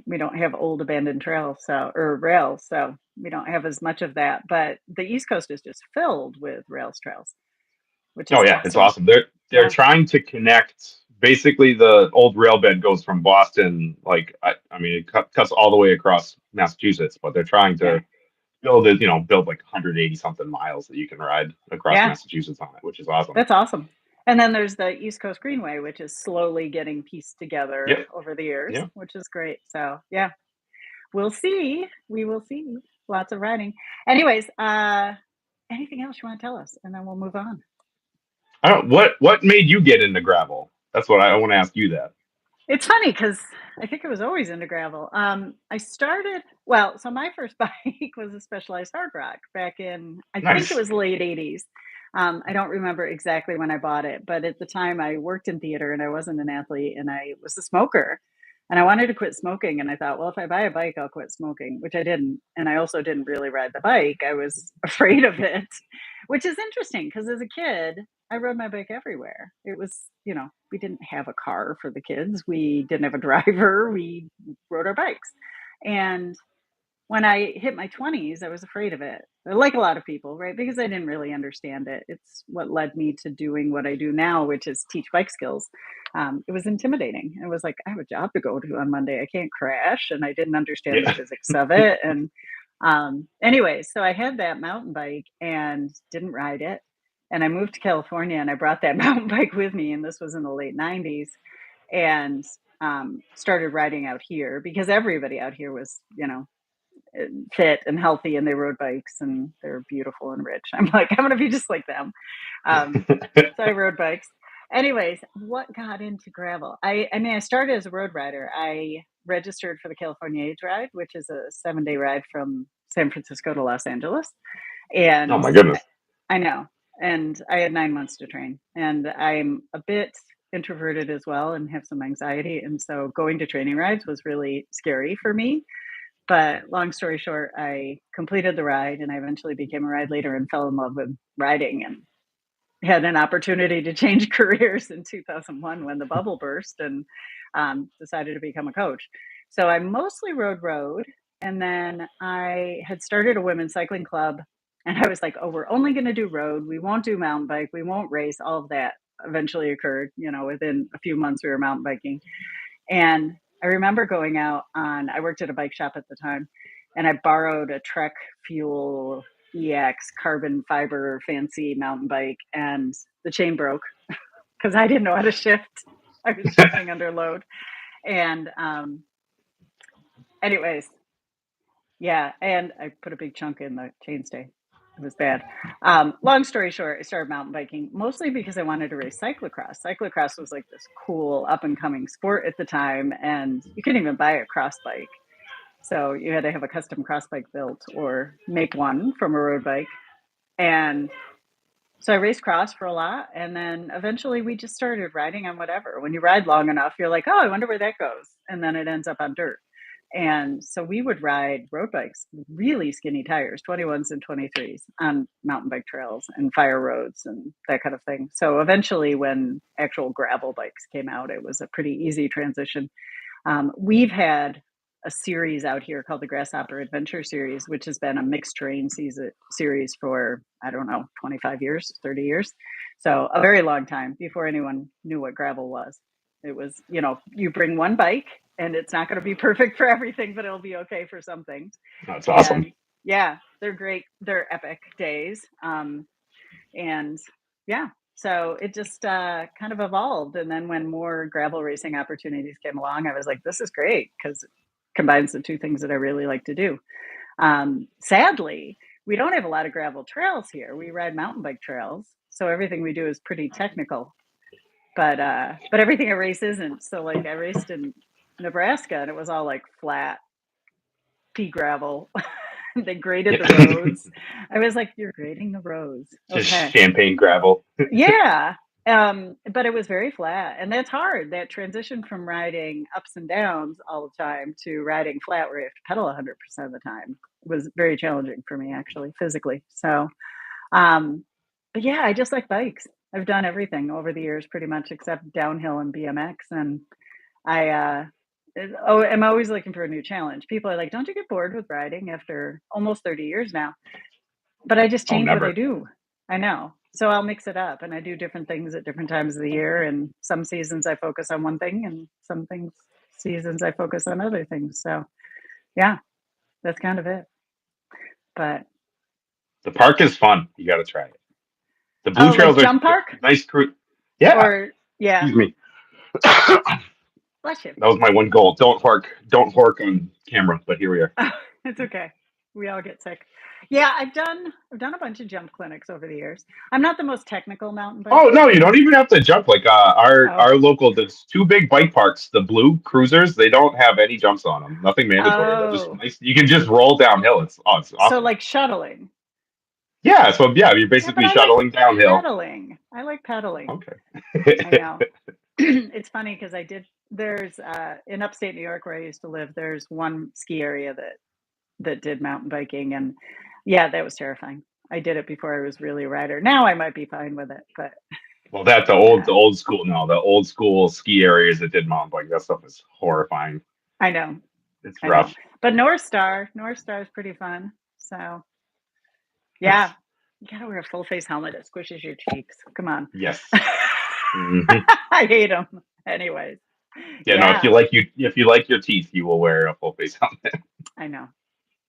We don't have old abandoned trails, or rails, so we don't have as much of that. But the East Coast is just filled with rails trails, which Oh is yeah, it's awesome. awesome. They're Yeah, trying to connect. Basically, the old rail bed goes from Boston, like I mean, it cuts all the way across Massachusetts, but they're trying yeah, to build like 180 something miles that you can ride across yeah. Massachusetts on it, which is awesome. That's awesome. And then there's the East Coast Greenway, which is slowly getting pieced together Yep. over the years, Yeah. which is great. So yeah, we'll see. We will see. Lots of riding. Anyways, anything else you want to tell us? And then we'll move on. I don't. What made you get into gravel? That's what I want to ask you that. It's funny because I think I was always into gravel. I started, well, so my first bike was a Specialized Hard Rock back in, I think it Nice. was late 80s. I don't remember exactly when I bought it, but at the time I worked in theater and I wasn't an athlete and I was a smoker. And I wanted to quit smoking. And I thought, well, if I buy a bike, I'll quit smoking, which I didn't. And I also didn't really ride the bike. I was afraid of it, which is interesting because as a kid, I rode my bike everywhere. It was, we didn't have a car for the kids. We didn't have a driver. We rode our bikes. And when I hit my 20s, I was afraid of it, like a lot of people, right? Because I didn't really understand it. It's what led me to doing what I do now, which is teach bike skills. It was intimidating. It was like, I have a job to go to on Monday. I can't crash. And I didn't understand the Yeah. physics of it. And anyway, so I had that mountain bike and didn't ride it. And I moved to California and I brought that mountain bike with me. And this was in the late 90s. And started riding out here because everybody out here was, fit and healthy and they rode bikes and they're beautiful and rich. I'm like, I'm going to be just like them. So I rode bikes. Anyways, what got into gravel? I mean, I started as a road rider. I registered for the California Age Ride, which is a 7-day ride from San Francisco to Los Angeles. Oh And my goodness. I know. And I had 9 months to train. And I'm a bit introverted as well and have some anxiety. And so going to training rides was really scary for me. But long story short, I completed the ride and I eventually became a ride leader and fell in love with riding and had an opportunity to change careers in 2001 when the bubble burst and decided to become a coach. So I mostly rode road. And then I had started a women's cycling club. And I was like, oh, we're only going to do road. We won't do mountain bike. We won't race. All of that eventually occurred. Within a few months, we were mountain biking. And I remember going out I worked at a bike shop at the time, and I borrowed a Trek Fuel EX carbon fiber fancy mountain bike, and the chain broke because I didn't know how to shift. I was shifting under load. And anyways, yeah, and I put a big chunk in the chainstay. It was bad. Long story short, I started mountain biking mostly because I wanted to race cyclocross. Cyclocross was like this cool up and coming sport at the time, and you couldn't even buy a cross bike. So you had to have a custom cross bike built or make one from a road bike. And so I raced cross for a lot. And then eventually we just started riding on whatever. When you ride long enough, you're like, oh, I wonder where that goes. And then it ends up on dirt. And so we would ride road bikes, really skinny tires, 21s and 23s on mountain bike trails and fire roads and that kind of thing. So eventually, when actual gravel bikes came out, it was a pretty easy transition. We've had a series out here called the Grasshopper Adventure Series, which has been a mixed terrain series for, I don't know, 25 years, 30 years. So a very long time before anyone knew what gravel was. It was, you bring one bike and it's not going to be perfect for everything, but it'll be okay for some things. That's awesome. And yeah, they're great. They're epic days. And yeah, So it just kind of evolved. And then when more gravel racing opportunities came along, I was like, this is great because it combines the two things that I really like to do. Sadly, we don't have a lot of gravel trails here. We ride mountain bike trails. So everything we do is pretty technical. But everything I race isn't. So like I raced in Nebraska and it was all like flat pea gravel. They graded the roads. I was like, you're grading the roads. Just Okay. champagne gravel. Yeah. But it was very flat. And that's hard. That transition from riding ups and downs all the time to riding flat where you have to pedal 100% of the time was very challenging for me, actually, physically. So, but yeah, I just like bikes. I've done everything over the years pretty much except downhill and BMX. And I'm always looking for a new challenge. People are like, don't you get bored with riding after almost 30 years now? But I just Oh, change what I never. do. I know. So I'll mix it up and I do different things at different times of the year. And some seasons I focus on one thing and some things seasons I focus on other things. So yeah, that's kind of it. But The park is fun. You got to try it. The blue oh, like trails are jump park nice crew. Yeah. or yeah, Excuse me. That bless you. was my one goal. Don't park on camera. But here we are. It's okay. We all get sick. Yeah, I've done a bunch of jump clinics over the years. I'm not the most technical mountain Oh biker. no, you don't even have to jump. Like Oh, our local, there's two big bike parks. The blue cruisers, they don't have any jumps on them. Nothing mandatory. They're just oh, nice. You can just roll downhill. It's so awesome. like shuttling. Yeah. So yeah, you're Yeah, but basically I like shuttling downhill. pedaling. I like pedaling. Okay. I know. It's funny because there's in upstate New York where I used to live, there's one ski area that did mountain biking and yeah, that was terrifying. I did it before I was really a rider. Now I might be fine with it, but Well, that's yeah, the old school. No, the old school ski areas that did mountain bike. That stuff is horrifying. I know. It's I know. rough. But North Star is pretty fun. So, yeah, Nice. you gotta wear a full face helmet. It squishes your cheeks. Come on. Yes. Hmm. I hate them. Anyways, Yeah. No. yeah, If you like your teeth, you will wear a full face helmet. I know.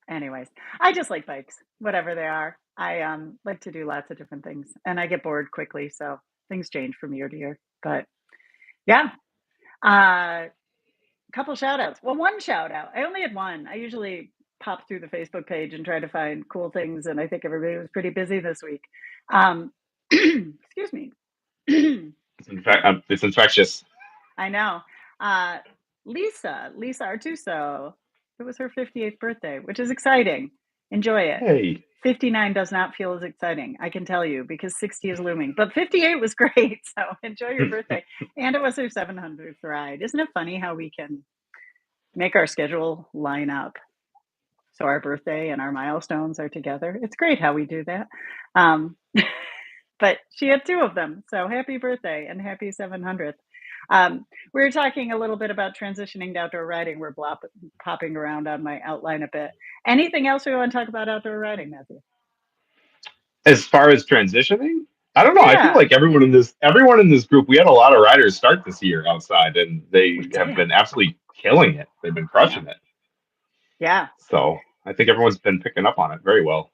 Anyways, I just like bikes, whatever they are. I like to do lots of different things, and I get bored quickly, so things change from year to year. But yeah, uh, couple shout outs. Well, one shout out. I only had one. I usually pop through the Facebook page and try to find cool things, and I think everybody was pretty busy this week. Um, excuse me. It's it's infectious. I know. Uh, Lisa Artuso. It was her 58th birthday, which is exciting. Enjoy it. Hey. 59 does not feel as exciting, I can tell you, because 60 is looming. But 58 was great. So enjoy your birthday. And it was her 700th ride. Isn't it funny how we can make our schedule line up so our birthday and our milestones are together? It's great how we do that. Um, but she had two of them. So happy birthday and happy 700th. We were talking a little bit about transitioning to outdoor riding. We're popping around on my outline a bit. Anything else we want to talk about outdoor riding, Matthew? As far as transitioning, I don't know. I feel Yeah, like everyone in this group, we had a lot of riders start this year outside, and we they have did. been absolutely killing it. They've been I know. crushing it. Yeah, So I think everyone's been picking up on it very well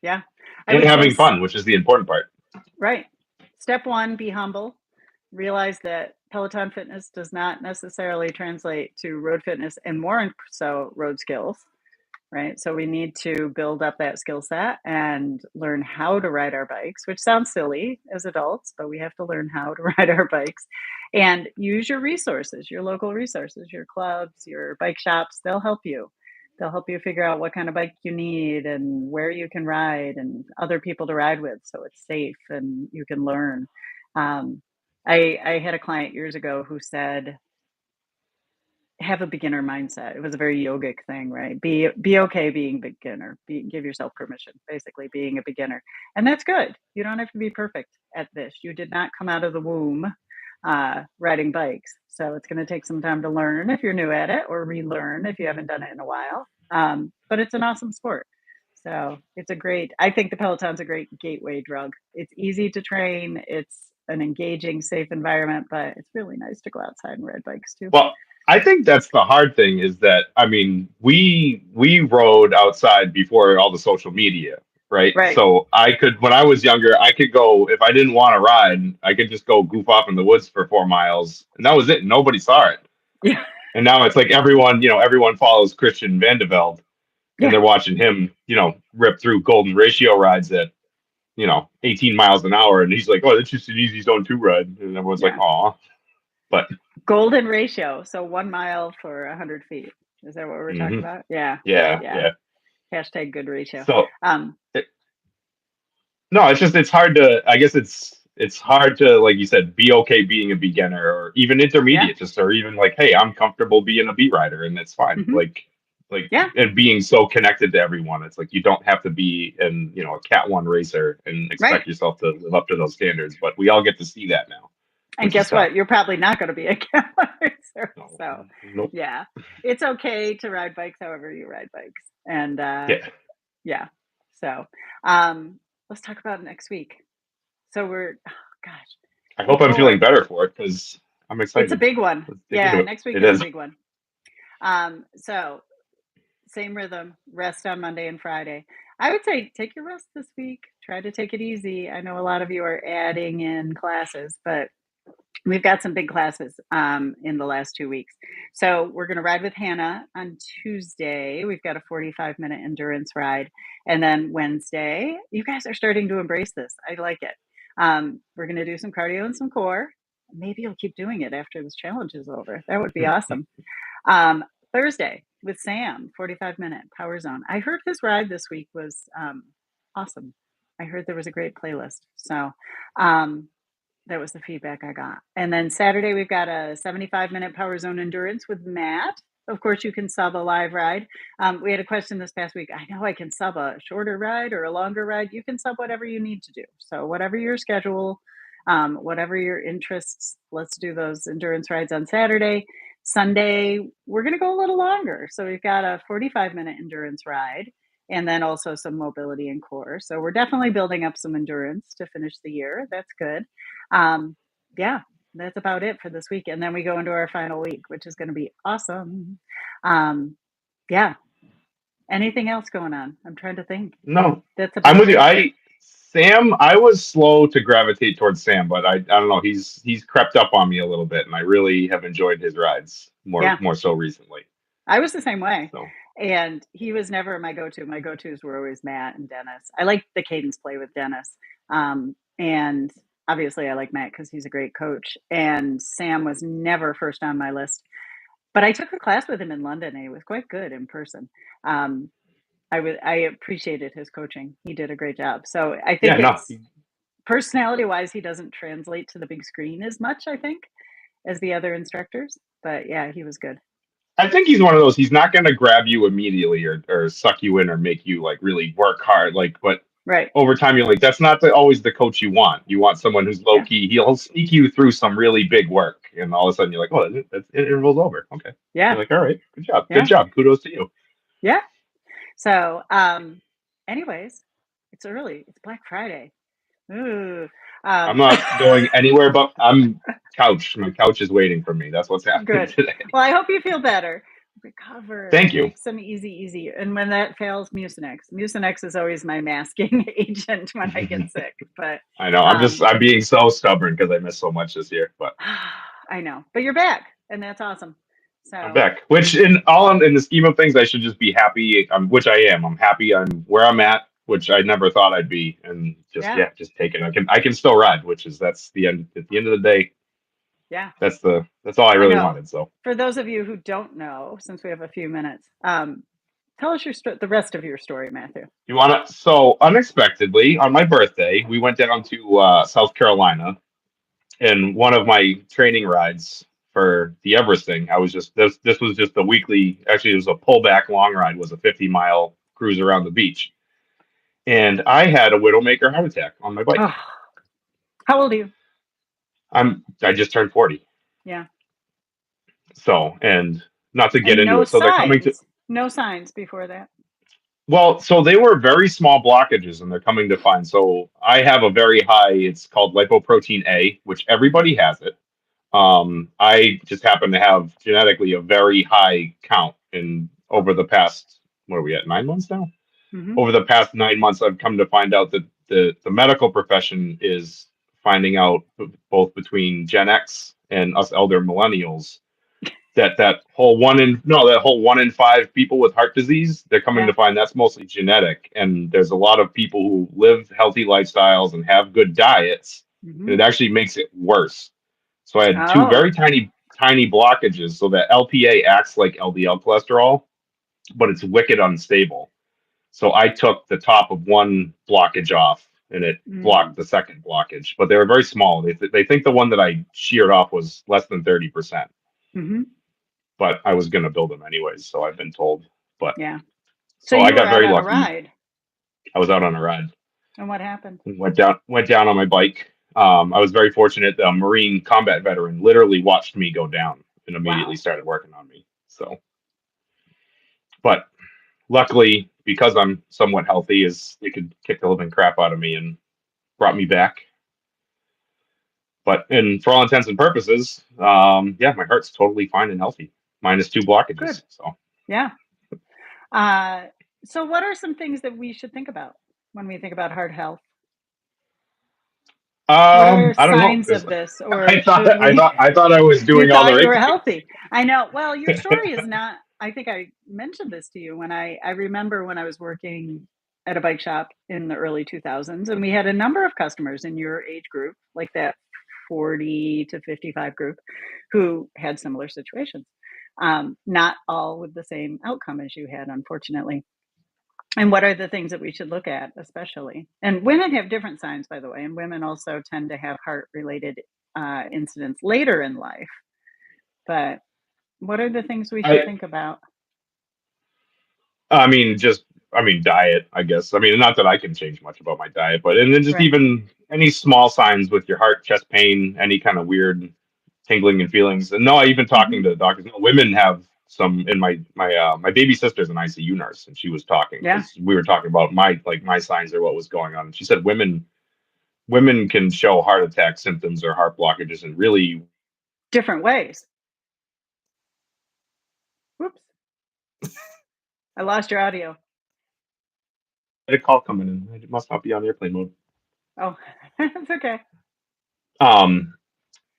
yeah. I and would say, having fun, which is the important part. right. Step one, be humble. Realize that Peloton fitness does not necessarily translate to road fitness and more so road skills, right? So we need to build up that skill set and learn how to ride our bikes, which sounds silly as adults, but we have to learn how to ride our bikes and use your resources, your local resources, your clubs, your bike shops. They'll help you. They'll help you figure out what kind of bike you need and where you can ride and other people to ride with so it's safe and you can learn. Um, I had a client years ago who said, have a beginner mindset. It was a very yogic thing, right? Be okay being beginner. Give yourself permission, basically being a beginner. And that's good. You don't have to be perfect at this. You did not come out of the womb riding bikes. So it's going to take some time to learn if you're new at it or relearn if you haven't done it in a while. But it's an awesome sport. So I think the Peloton's a great gateway drug. It's easy to train. It's an engaging, safe environment, but it's really nice to go outside and ride bikes too. Well, I think that's the hard thing is that I mean we rode outside before all the social media, right? Right. So when I was younger, I could go, if I didn't want to ride, I could just go goof off in the woods for 4 miles, and that was it. Nobody saw it. Yeah. And now it's like everyone follows Christian Vandeveld, and Yeah. they're watching him, rip through golden ratio rides at, 18 miles an hour. And he's like, oh, that's just an easy zone 2 ride. And everyone's like, Yeah. aw. But Golden ratio. So 1 mile for 100 feet. Is that what we're talking mhm. about? Yeah. Yeah, Yeah. yeah. Hashtag good ratio. So Um, it, no, it's hard to, I guess it's hard to, like you said, be okay being a beginner or even yeah. intermediate, or even like, hey, I'm comfortable being a beat rider and it's fine. Hmm. Like, Yeah. and being so connected to everyone. It's like, you don't have to be a Cat 1 racer and Right. expect yourself to live up to those standards, but we all get to see that now, And which is guess tough. what? You're probably not going to be a racer. No, So, nope. yeah, it's okay to ride bikes however you ride bikes. And Yeah. yeah. So, let's talk about next week. So oh gosh, I hope I'm feeling before better for it because I'm it's a excited. big one. Let's dig Yeah, into it. next week It is a is. big one. So same rhythm, rest on Monday and Friday. I would say take your rest this week. Try to take it easy. I know a lot of you are adding in classes, but we've got some big classes in the last 2 weeks. So we're going to ride with Hannah on Tuesday. We've got a 45-minute endurance ride. And then Wednesday, you guys are starting to embrace this. I like it. We're going to do some cardio and some core. Maybe you'll keep doing it after this challenge is over. That would be awesome. Thursday with Sam, 45-minute power zone. I heard his ride this week was awesome. I heard there was a great playlist. So that was the feedback I got. And then Saturday, we've got a 75-minute power zone endurance with Matt. Of course, you can sub a live ride. We had a question this past week. I know I can sub a shorter ride or a longer ride. You can sub whatever you need to do. So whatever your schedule, whatever your interests, let's do those endurance rides on Saturday. Sunday, we're going to go a little longer. So we've got a 45-minute endurance ride and then also some mobility and core. So we're definitely building up some endurance to finish the year. That's good. Yeah, that's about it for this week. And then we go into our final week, which is going to be awesome. Yeah. Anything else going on? I'm trying to think. No, That's I'm about with you. it. Sam, I was slow to gravitate towards Sam, but I don't know. He's crept up on me a little bit, and I really have enjoyed his rides Yeah, more so recently. I was the same way. So And he was never my go-to. My go-tos were always Matt and Dennis. I like the cadence play with Dennis. And obviously I like Matt because he's a great coach. And Sam was never first on my list. But I took a class with him in London and he was quite good in person. Um, I appreciated his coaching. He did a great job. So I yeah, think no, it's personality wise, he doesn't translate to the big screen as much, I think, as the other instructors. But yeah, he was good. I think he's one of those. He's not going to grab you immediately or suck you in or make you like really work hard. Like, but Right. over time, you're like, that's not always the coach you want. You want someone who's low Yeah. key. He'll sneak you through some really big work, and all of a sudden you're like, oh, it interval's over. Okay. Yeah. You're like, all right, good job, Yeah. good job. Kudos to you. Yeah. So, anyways, it's early. It's Black Friday. Ooh. I'm not going anywhere, but I'm couch. My couch is waiting for me. That's what's happening Good. today. Well, I hope you feel better. Recover. Thank you. Take some easy. And when that fails, Mucinex. Mucinex is always my masking agent when I get sick. But I know. I'm being so stubborn because I missed so much this year, but I know. But you're back, and that's awesome. So I'm back. Which in the scheme of things, I should just be happy. Which I am. I'm happy on where I'm at, which I never thought I'd be, and just just take it. I can still ride, that's the end. At the end of the day, yeah, that's all I really wanted. So for those of you who don't know, since we have a few minutes, tell us the rest of your story, Matthew. you want to? So unexpectedly, on my birthday, we went down to South Carolina, and one of my training rides for the Everest thing, I was just this was just a weekly. Actually, it was a pullback long ride. Was a 50-mile cruise around the beach, and I had a Widowmaker heart attack on my bike. Oh, how old are you? I just turned 40. Yeah. So, and not to get And into no it. So they're coming to. no signs before that. Well, so they were very small blockages, and they're coming to find. So I have a very high. It's called lipoprotein A, which everybody has it. I just happen to have genetically a very high count in over the past, what are we at, 9 months now? Mhm. over the past 9 months, I've come to find out that the medical profession is finding out both between Gen X and us elder millennials that whole 1 in 5 people with heart disease, they're coming Yeah. to find that's mostly genetic. And there's a lot of people who live healthy lifestyles and have good diets, and Mhm. it actually makes it worse. So I had two Oh. very tiny blockages. So that LPA acts like LDL cholesterol, but it's wicked unstable. So I took the top of one blockage off, and it Mm. blocked the second blockage. But they were very small. They think the one that I sheared off was less than 30%. Mhm. But I was going to build them anyways, so I've been told. But Yeah. So so I you were got out very on a lucky. ride, I was out on a ride and what happened? and went down on my bike. I was very fortunate. The Marine combat veteran literally watched me go down and immediately Wow. started working on me. So, but luckily, because I'm somewhat healthy, is they could kick the living crap out of me and brought me back. But and for all intents and purposes, yeah, my heart's totally fine and healthy, minus two Good. blockages. So. Yeah. Uh, so what are some things that we should think about when we think about heart health? What are I don't know signs because of this, or should I thought I was you doing all the thought you right were things. healthy? I know. Well, your story is not. I think I mentioned this to you when I remember when I was working at a bike shop in the early 2000s, and we had a number of customers in your age group, like that 40 to 55 group, who had similar situations. Not all with the same outcome as you had, unfortunately. And what are the things that we should look at, especially? And women have different signs, by the way, and women also tend to have heart-related incidents later in life. But what are the things we should I think about? I mean just I mean diet, I guess. I mean not that I can change much about my diet, but and then just Right. even any small signs with your heart, chest pain, any kind of weird tingling and feelings. And no, even Hmm. talking to doctors, no, women have some. In my baby sister's an ICU nurse, and she was talking Yeah. because we were talking about my signs or what was going on. And she said women can show heart attack symptoms or heart blockages and really Different ways. Whoops. I lost your audio. get a call coming in. It must not be on airplane mode. Oh, it's okay. Um,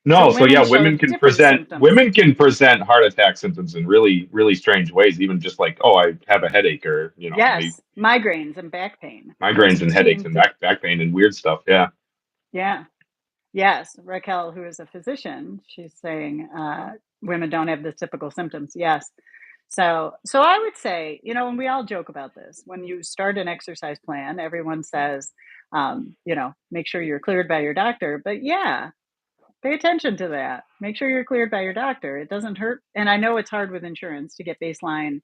So no, so women yeah, show different symptoms. women can present heart attack symptoms in really strange ways. Even just like, oh, I have a headache, or maybe Yes, migraines and back pain. Those migraines two and headaches seem and to, back pain and weird stuff. Yeah. yeah. Yes, Raquel, who is a physician, she's saying women don't have the typical symptoms. Yes. So I would say, and we all joke about this. When you start an exercise plan, everyone says, make sure you're cleared by your doctor. But yeah, pay attention to that. Make sure you're cleared by your doctor. It doesn't hurt. And I know it's hard with insurance to get baseline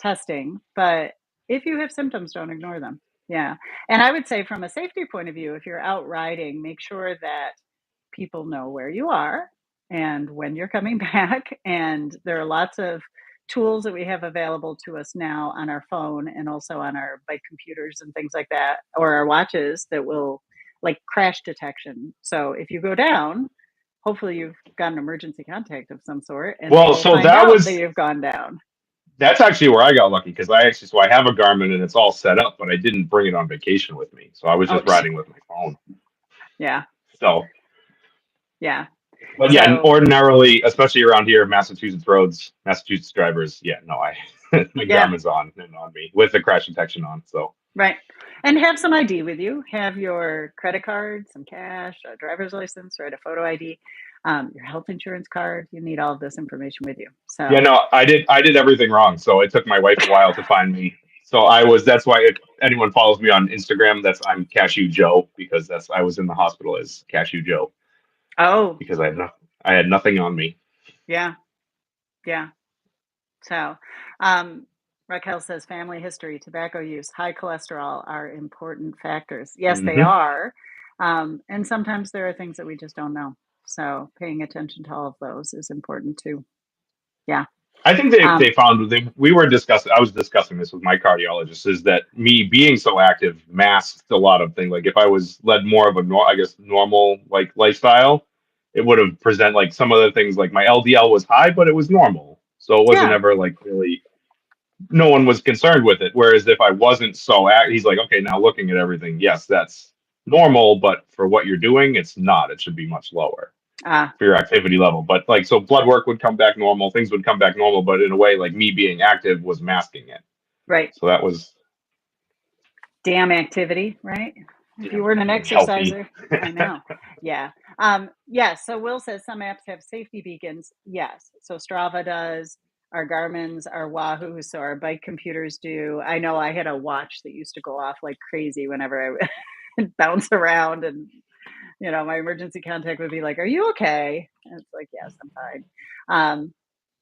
testing, but if you have symptoms, don't ignore them. Yeah. And I would say, from a safety point of view, if you're out riding, make sure that people know where you are and when you're coming back. And there are lots of tools that we have available to us now on our phone and also on our bike computers and things like that, or our watches, that will, like, crash detection. So if you go down, hopefully you've got an emergency contact of some sort, and they Well, will so find out that you've gone down. that's actually where I got lucky because I have a Garmin and it's all set up, but I didn't bring it on vacation with me, so I was Oh, just riding with my phone. yeah, So, yeah. but yeah, and So ordinarily, especially around here, Massachusetts roads, Massachusetts drivers, yeah, no, I my yeah. Garmin's on and on me with the crash detection on. So Right. And have some ID with you. Have your credit card, some cash, a driver's license, right? A photo ID, your health insurance card. You need all of this information with you. yeah, So, no, I did everything wrong. So it took my wife a while to find me. So that's why if anyone follows me on Instagram, I'm Cashew Joe because I was in the hospital as Cashew Joe oh, because I had nothing on me. yeah, yeah. So, um, Raquel says family history, tobacco use, high cholesterol are important factors. Yes, they Hmm. are. And sometimes there are things that we just don't know. So, paying attention to all of those is important too. Yeah. I think Um, they found we were discussing. I was discussing this with my cardiologist. Is that me being so active masked a lot of things? Like if I was led more of a I guess normal like lifestyle, it would have present like some of the things like my LDL was high, but it was normal, so it wasn't yeah. ever like really. no one was concerned with it. Whereas if I wasn't he's like, okay, now looking at everything, yes, that's normal, but for what you're doing, it's not. It should be much lower Ah, for your activity level. But like, so blood work would come back normal, things would come back normal, but in a way, like me being active was masking it. right. So that was Damn activity, right? If you damn weren't an being healthy. exerciser, I know. Yeah. Yes. So Will says some apps have safety beacons. Yes. So Strava does. Our Garmin's, our Wahoos, so our bike computers do. I know I had a watch that used to go off like crazy whenever I would bounce around, and my emergency contact would be like, "Are you okay?" And it's like, "Yes, I'm fine."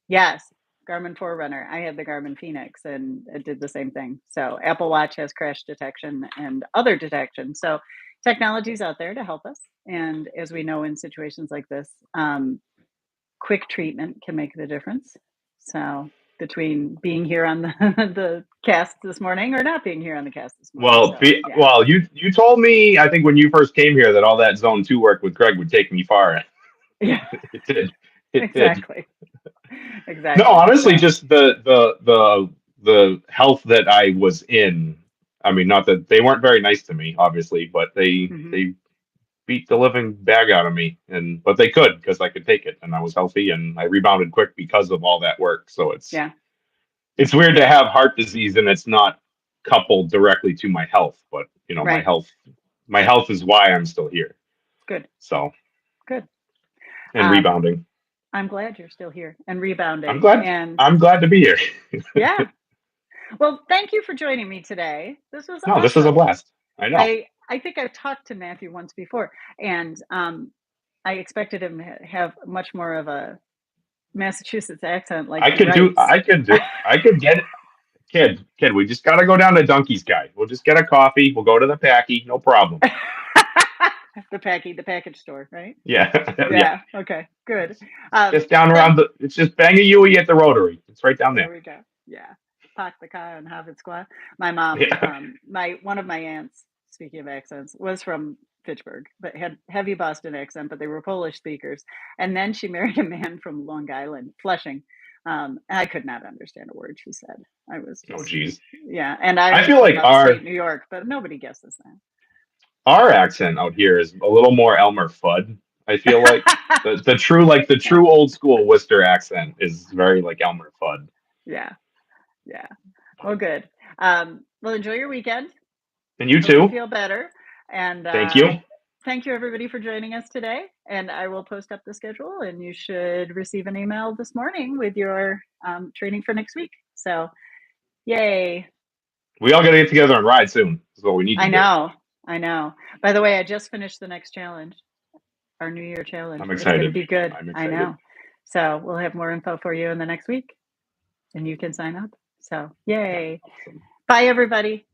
Yes, Garmin Forerunner. I had the Garmin Phoenix, and it did the same thing. So Apple Watch has crash detection and other detection. So technology's out there to help us. And as we know, in situations like this, quick treatment can make the difference. So between being here on the, the cast this morning or not being here on the cast this morning. Well, So yeah. well, you told me, I think when you first came here, that all that Zone 2 work with Greg would take me far. Yeah, It did. It did. exactly. No, Exactly. honestly, So just the health that I was in. I mean, not that they weren't very nice to me, obviously, but mhm. they beat the living bag out of me, and but they could because I could take it, and I was healthy, and I rebounded quick because of all that work. So Yeah, it's weird to have heart disease, and it's not coupled directly to my health, but right. my health is why I'm still here. Good. So Good. and Um, rebounding. I'm glad you're still here and I'm rebounding. glad. And I'm glad to be here. yeah, well, thank you for joining me today. This was No, this is a awesome. blast. I know. I think I've talked to Matthew once before, and I expected him to have much more of a Massachusetts accent like I he could do. writes. I could do. I could get it. Kid. We just gotta go down to Donkey's Guy. We'll just get a coffee. We'll go to the Packy. No problem. The package store, right? Yeah, yeah. Yeah. Okay. Good. Just down Thank. around the. It's just Bang a Yui at the Rotary. It's right down There there. we go. Yeah. Park the car and have it squat. My mom, Yeah. my one of my aunts, speaking of accents, was from Fitchburg, but had heavy Boston accent, but they were Polish speakers. And then she married a man from Long Island, Flushing. And I could not understand a word she said. I was Oh, just, geez. yeah. And I I'm feel from like upstate New York, but nobody guesses our accent out here is a little more Elmer Fudd. I feel like that. the Yeah. true old school Worcester accent is very like Elmer Fudd. Yeah. Yeah. Well, good. Well, enjoy your weekend. And you Hope you too. feel better. And Thank you. thank you, everybody, for joining us today. And I will post up the schedule, and you should receive an email this morning with your training for next week. So, yay. We all got to get together and ride soon. That's what we need to I do. know. I know. By the way, I just finished the next challenge, our New Year challenge. I'm It's going to excited. be good. I'm I excited. know. So, we'll have more info for you in the next week, and you can sign up. So, yay. Awesome. Bye, everybody.